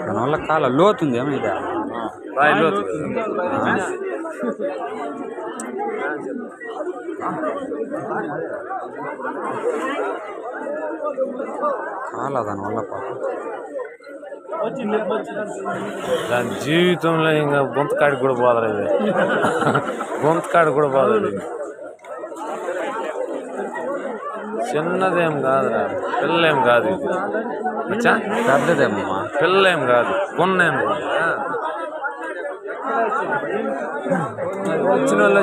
దానివల్ల కాల లోతుంది ఏమో ఇది బాయ్ లోతు కాల దానివల్ల పాపం దాని జీవితంలో ఇంకా గొంతకాడికి కూడా పోదరు ఇది గొంతకాడికి కూడా పోదరు చిన్నదేం కాదురా పిల్లేం కాదు ఇది పెద్దదేమమ్మా పిల్లేం కాదు కొన్నేం వచ్చిన వాళ్ళు